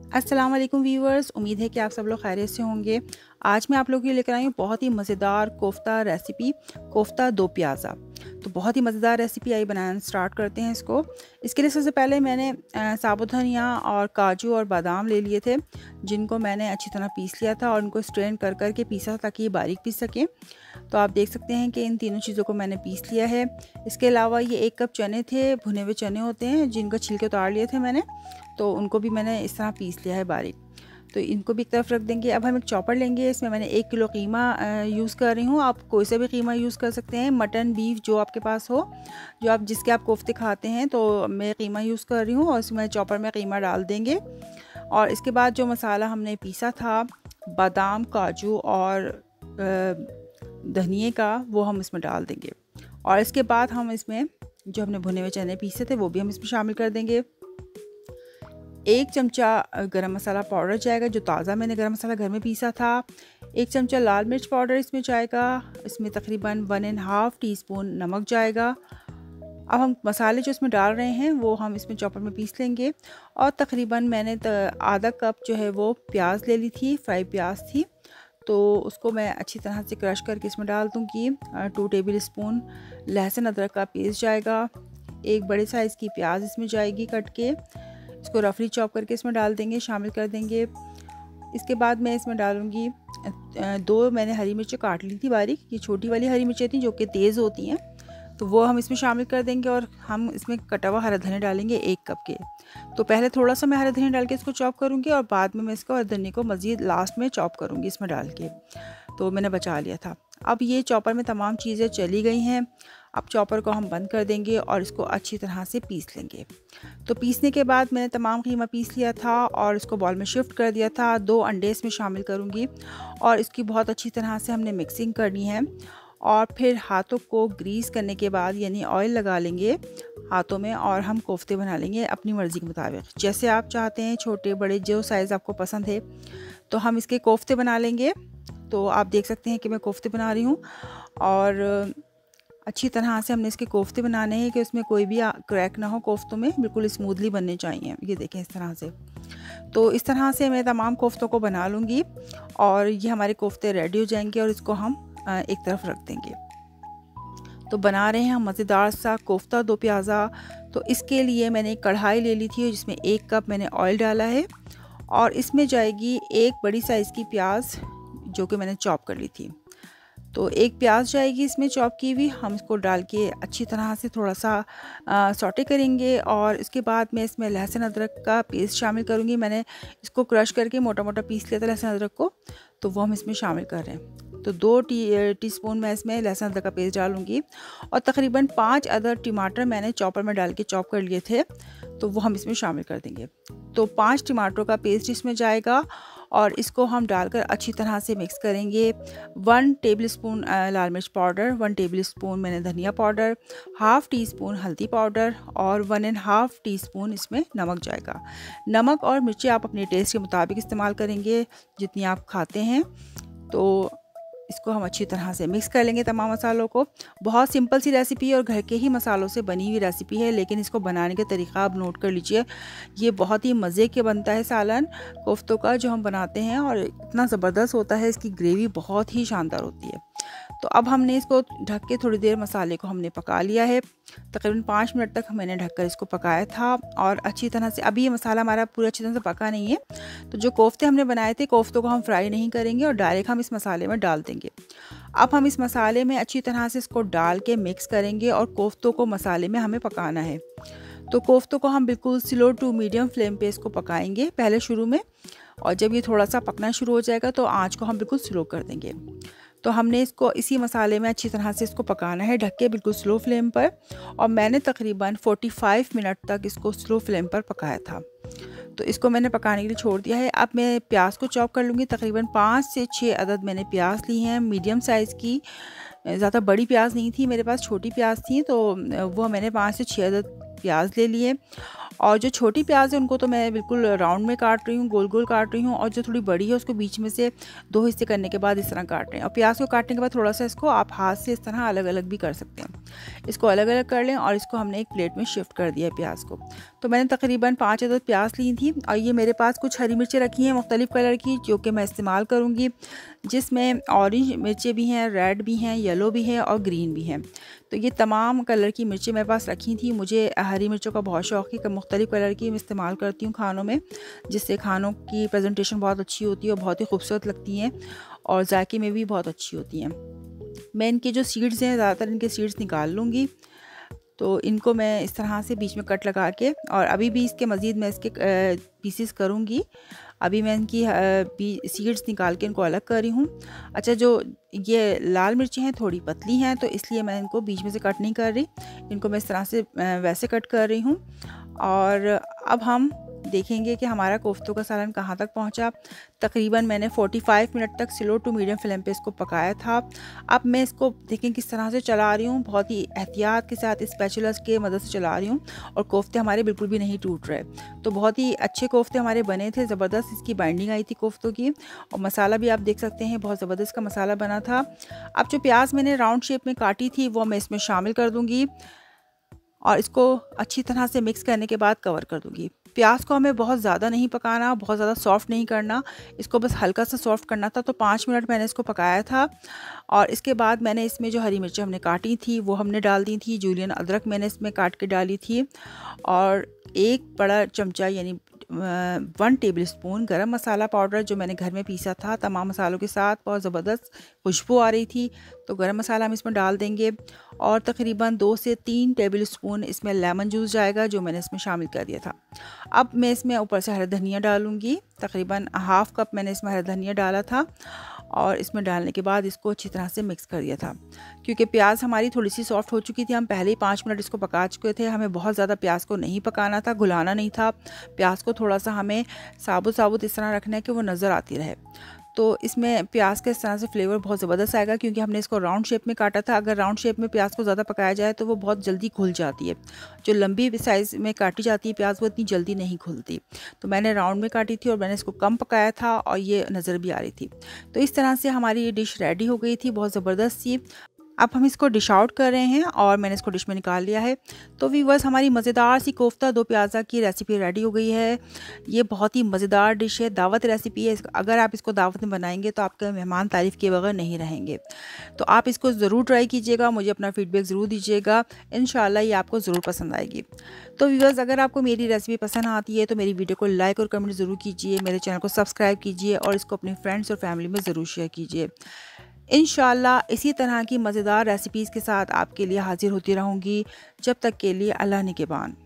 अस्सलाम वालेकुम व्यूवर्स, उम्मीद है कि आप सब लोग खैरियत से होंगे। आज मैं आप लोगों के लिए लेकर आई हूँ बहुत ही मज़ेदार कोफ्ता रेसिपी, कोफ्ता दो प्याज़ा। तो बहुत ही मज़ेदार रेसिपी आई, बनाना स्टार्ट करते हैं इसको। इसके लिए सबसे पहले मैंने साबुत धनिया और काजू और बादाम ले लिए थे, जिनको मैंने अच्छी तरह पीस लिया था और उनको स्ट्रेन कर कर के पीसा ताकि ये बारीक पीस सकें। तो आप देख सकते हैं कि इन तीनों चीज़ों को मैंने पीस लिया है। इसके अलावा ये 1 कप चने थे, भुने हुए चने होते हैं जिनका छिलके उतार लिए थे मैंने, तो उनको भी मैंने इस तरह पीस लिया है बारीक। तो इनको भी एक तरफ रख देंगे। अब हम एक चॉपर लेंगे, इसमें मैंने 1 किलो कीमा यूज़ कर रही हूँ। आप कोई सा भी कीमा यूज़ कर सकते हैं, मटन, बीफ जो आपके पास हो, जो आप जिसके आप कोफ्ते खाते हैं। तो मैं कीमा यूज़ कर रही हूँ और इसमें चॉपर में कीमा डाल देंगे। और इसके बाद जो मसाला हमने पीसा था, बादाम, काजू और धनिए का, वो हम इसमें डाल देंगे। और इसके बाद हम इसमें जो हमने भुने हुए चने पीसे थे वो भी हम इसमें शामिल कर देंगे। 1 चमचा गरम मसाला पाउडर जाएगा, जो ताज़ा मैंने गरम मसाला घर में पीसा था। 1 चमचा लाल मिर्च पाउडर इसमें जाएगा। इसमें तकरीबन 1.5 टीस्पून नमक जाएगा। अब हम मसाले जो इसमें डाल रहे हैं वो हम इसमें चॉपर में पीस लेंगे। और तकरीबन मैंने आधा कप जो है वो प्याज ले ली थी, फ्राई प्याज थी, तो उसको मैं अच्छी तरह से क्रश करके इसमें डाल दूँगी। 2 टेबल स्पून लहसुन अदरक का पेस्ट जाएगा। 1 बड़े साइज़ की प्याज इसमें जाएगी कट के, इसको रफली चॉप करके इसमें डाल देंगे, शामिल कर देंगे। इसके बाद मैं इसमें डालूँगी 2 मैंने हरी मिर्चें काट ली थी बारीक, ये छोटी वाली हरी मिर्चें थी जो कि तेज़ होती हैं, तो वो हम इसमें शामिल कर देंगे। और हम इसमें कटा हुआ हरा धनिया डालेंगे 1 कप के। तो पहले थोड़ा सा मैं हरा धनिया डाल के इसको चॉप करूँगी और बाद में मैं इसको हरा धनिया को मज़ीद लास्ट में चॉप करूँगी इसमें डाल के, तो मैंने बचा लिया था। अब ये चॉपर में तमाम चीज़ें चली गई हैं। अब चॉपर को हम बंद कर देंगे और इसको अच्छी तरह से पीस लेंगे। तो पीसने के बाद मैंने तमाम कीमा पीस लिया था और इसको बॉल में शिफ्ट कर दिया था। 2 अंडे इसमें शामिल करूँगी और इसकी बहुत अच्छी तरह से हमने मिक्सिंग करनी है। और फिर हाथों को ग्रीस करने के बाद, यानी ऑयल लगा लेंगे हाथों में, और हम कोफ्ते बना लेंगे अपनी मर्ज़ी के मुताबिक, जैसे आप चाहते हैं, छोटे बड़े जो साइज़ आपको पसंद है। तो हम इसके कोफ्ते बना लेंगे। तो आप देख सकते हैं कि मैं कोफ्ते बना रही हूँ और अच्छी तरह से हमने इसके कोफ्ते बनाने हैं कि उसमें कोई भी क्रैक ना हो, कोफ्तों में बिल्कुल स्मूथली बनने चाहिए। ये देखें इस तरह से। तो इस तरह से मैं तमाम कोफ्तों को बना लूँगी और ये हमारे कोफ्ते रेडी हो जाएंगे और इसको हम एक तरफ रख देंगे। तो बना रहे हैं हम मज़ेदार सा कोफ्ता दो प्याज़ा। तो इसके लिए मैंने एक कढ़ाई ले ली थी जिसमें 1 कप मैंने ऑयल डाला है और इसमें जाएगी 1 बड़ी साइज़ की प्याज जो कि मैंने चॉप कर ली थी। तो 1 प्याज जाएगी इसमें चॉप की हुई, हम इसको डाल के अच्छी तरह से थोड़ा सा सौटे करेंगे। और इसके बाद मैं इसमें लहसुन अदरक का पेस्ट शामिल करूँगी। मैंने इसको क्रश करके मोटा मोटा पीस लिया था लहसुन अदरक को, तो वो हम इसमें शामिल कर रहे हैं। तो 2 टीस्पून मैं इसमें लहसुन अदरक का पेस्ट डालूँगी और तकरीबन 5 अदर टमाटर मैंने चॉपर में डाल के चॉप कर लिए थे, तो वो हम इसमें शामिल कर देंगे। तो 5 टमाटरों का पेस्ट इसमें जाएगा और इसको हम डालकर अच्छी तरह से मिक्स करेंगे। 1 टेबलस्पून लाल मिर्च पाउडर, 1 टेबलस्पून मैंने धनिया पाउडर, हाफ़ टी स्पून हल्दी पाउडर और 1.5 टीस्पून इसमें नमक जाएगा। नमक और मिर्ची आप अपने टेस्ट के मुताबिक इस्तेमाल करेंगे, जितनी आप खाते हैं। तो इसको हम अच्छी तरह से मिक्स कर लेंगे तमाम मसालों को। बहुत सिंपल सी रेसिपी और घर के ही मसालों से बनी हुई रेसिपी है, लेकिन इसको बनाने का तरीका आप नोट कर लीजिए। ये बहुत ही मज़े के बनता है सालन कोफ्तों का जो हम बनाते हैं, और इतना ज़बरदस्त होता है, इसकी ग्रेवी बहुत ही शानदार होती है। तो अब हमने इसको ढक के थोड़ी देर मसाले को हमने पका लिया है। तकरीबन 5 मिनट तक मैंने ढककर इसको पकाया था और अच्छी तरह से, अभी ये मसाला हमारा पूरा अच्छी तरह से पका नहीं है। तो जो कोफ्ते हमने बनाए थे, कोफ्तों को हम फ्राई नहीं करेंगे और डायरेक्ट हम इस मसाले में डाल देंगे। अब हम इस मसाले में अच्छी तरह से इसको डाल के मिक्स करेंगे और कोफ्तों को मसाले में हमें पकाना है। तो कोफ्तों को हम बिल्कुल स्लो टू मीडियम फ्लेम पे इसको पकाएंगे पहले शुरू में, और जब ये थोड़ा सा पकना शुरू हो जाएगा तो आँच को हम बिल्कुल स्लो कर देंगे। तो हमने इसको इसी मसाले में अच्छी तरह से इसको पकाना है ढक के, बिल्कुल स्लो फ्लेम पर। और मैंने तकरीबन 45 मिनट तक इसको स्लो फ्लेम पर पकाया था। तो इसको मैंने पकाने के लिए छोड़ दिया है। अब मैं प्याज को चॉप कर लूँगी। तकरीबन 5 से 6 अदद मैंने प्याज ली हैं, मीडियम साइज़ की। ज़्यादा बड़ी प्याज नहीं थी मेरे पास, छोटी प्याज थी, तो वो मैंने 5 से 6 अदद प्याज ले लिए और जो छोटी प्याज है उनको तो मैं बिल्कुल राउंड में काट रही हूँ, गोल गोल काट रही हूँ, और जो थोड़ी बड़ी है उसको बीच में से 2 हिस्से करने के बाद इस तरह काट रहे हैं। और प्याज को काटने के बाद थोड़ा सा इसको आप हाथ से इस तरह अलग अलग भी कर सकते हैं। इसको अलग अलग कर लें और इसको हमने एक प्लेट में शिफ्ट कर दिया है प्याज को। तो मैंने तकरीबन 5 अदद प्याज ली थी और ये मेरे पास कुछ हरी मिर्चें रखी हैं मुख्तलिफ़ कलर की, जो कि मैं इस्तेमाल करूँगी, जिसमें ऑरेंज मिर्चें भी हैं, रेड भी हैं, येलो भी है और ग्रीन भी हैं। तो ये तमाम कलर की मिर्चें मेरे पास रखी थी। मुझे हरी मिर्चों का बहुत शौक़ है कि मुख्तलिफ़ कलर की मैं इस्तेमाल करती हूँ खानों में, जिससे खानों की प्रेजेंटेशन बहुत अच्छी होती है और बहुत ही खूबसूरत लगती हैं और जायके में भी बहुत अच्छी होती हैं। मैं इनके जो सीड्स हैं, ज़्यादातर इनके सीड्स निकाल लूँगी। तो इनको मैं इस तरह से बीच में कट लगा के, और अभी भी इसके मज़ीद मैं इसके पीसेस करूँगी। अभी मैं इनकी सीड्स निकाल के इनको अलग कर रही हूँ। अच्छा, जो ये लाल मिर्ची हैं थोड़ी पतली हैं, तो इसलिए मैं इनको बीच में से कट नहीं कर रही, इनको मैं इस तरह से वैसे कट कर रही हूँ। और अब हम देखेंगे कि हमारा कोफ्तों का सालन कहाँ तक पहुँचा। तकरीबन मैंने 45 मिनट तक स्लो टू मीडियम फ्लेम पे इसको पकाया था। अब मैं इसको देखें किस तरह से चला रही हूँ, बहुत ही एहतियात के साथ स्पैचुला के मदद से चला रही हूँ, और कोफ्ते हमारे बिल्कुल भी नहीं टूट रहे। तो बहुत ही अच्छे कोफ्ते हमारे बने थे, ज़बरदस्त इसकी बाइंडिंग आई थी कोफ्तों की, और मसाला भी आप देख सकते हैं बहुत ज़बरदस्त का मसाला बना था। अब जो प्याज मैंने राउंड शेप में काटी थी वो मैं इसमें शामिल कर दूँगी और इसको अच्छी तरह से मिक्स करने के बाद कवर कर दूँगी। प्याज को हमें बहुत ज़्यादा नहीं पकाना, बहुत ज़्यादा सॉफ़्ट नहीं करना, इसको बस हल्का सा सॉफ़्ट करना था। तो 5 मिनट मैंने इसको पकाया था, और इसके बाद मैंने इसमें जो हरी मिर्चें हमने काटी थी वो हमने डाल दी थी। जूलियन अदरक मैंने इसमें काट के डाली थी, और 1 बड़ा चमचा यानी 1 टेबल स्पून गरम मसाला पाउडर जो मैंने घर में पीसा था तमाम मसालों के साथ, बहुत ज़बरदस्त खुशबू आ रही थी, तो गरम मसाला हम इसमें डाल देंगे। और तकरीबन 2 से 3 टेबल स्पून इसमें लेमन जूस जाएगा, जो मैंने इसमें शामिल कर दिया था। अब मैं इसमें ऊपर से हरा धनिया डालूँगी, तकरीबन ½ कप मैंने इसमें हरा धनिया डाला था, और इसमें डालने के बाद इसको अच्छी तरह से मिक्स कर दिया था। क्योंकि प्याज हमारी थोड़ी सी सॉफ्ट हो चुकी थी, हम पहले ही 5 मिनट इसको पका चुके थे, हमें बहुत ज़्यादा प्याज को नहीं पकाना था, घुलाना नहीं था। प्याज को थोड़ा सा हमें साबुत साबुत इस तरह रखना है कि वो नज़र आती रहे। तो इसमें प्याज के इस तरह से फ्लेवर बहुत ज़बरदस्त आएगा, क्योंकि हमने इसको राउंड शेप में काटा था। अगर राउंड शेप में प्याज को ज़्यादा पकाया जाए तो वो बहुत जल्दी घुल जाती है। जो लंबी साइज़ में काटी जाती है प्याज वो इतनी जल्दी नहीं घुलती। तो मैंने राउंड में काटी थी और मैंने इसको कम पकाया था, और ये नज़र भी आ रही थी। तो इस तरह से हमारी ये डिश रेडी हो गई थी, बहुत ज़बरदस्त सी। अब हम इसको डिश आउट कर रहे हैं, और मैंने इसको डिश में निकाल लिया है। तो व्यूअर्स, हमारी मज़ेदार सी कोफ्ता दो प्याज़ा की रेसिपी रेडी हो गई है। ये बहुत ही मज़ेदार डिश है, दावत रेसिपी है। अगर आप इसको दावत में बनाएंगे तो आपके मेहमान तारीफ़ किए बगैर नहीं रहेंगे। तो आप इसको ज़रूर ट्राई कीजिएगा, मुझे अपना फ़ीडबैक ज़रूर दीजिएगा, इंशाल्लाह ये आपको ज़रूर पसंद आएगी। तो व्यूअर्स, अगर आपको मेरी रेसिपी पसंद आती है तो मेरी वीडियो को लाइक और कमेंट ज़रूर कीजिए, मेरे चैनल को सब्सक्राइब कीजिए, और इसको अपने फ्रेंड्स और फैमिली में ज़रूर शेयर कीजिए। इंशाल्लाह इसी तरह की मज़ेदार रेसिपीज़ के साथ आपके लिए हाज़िर होती रहूँगी। जब तक के लिए अल्लाह निगहबान।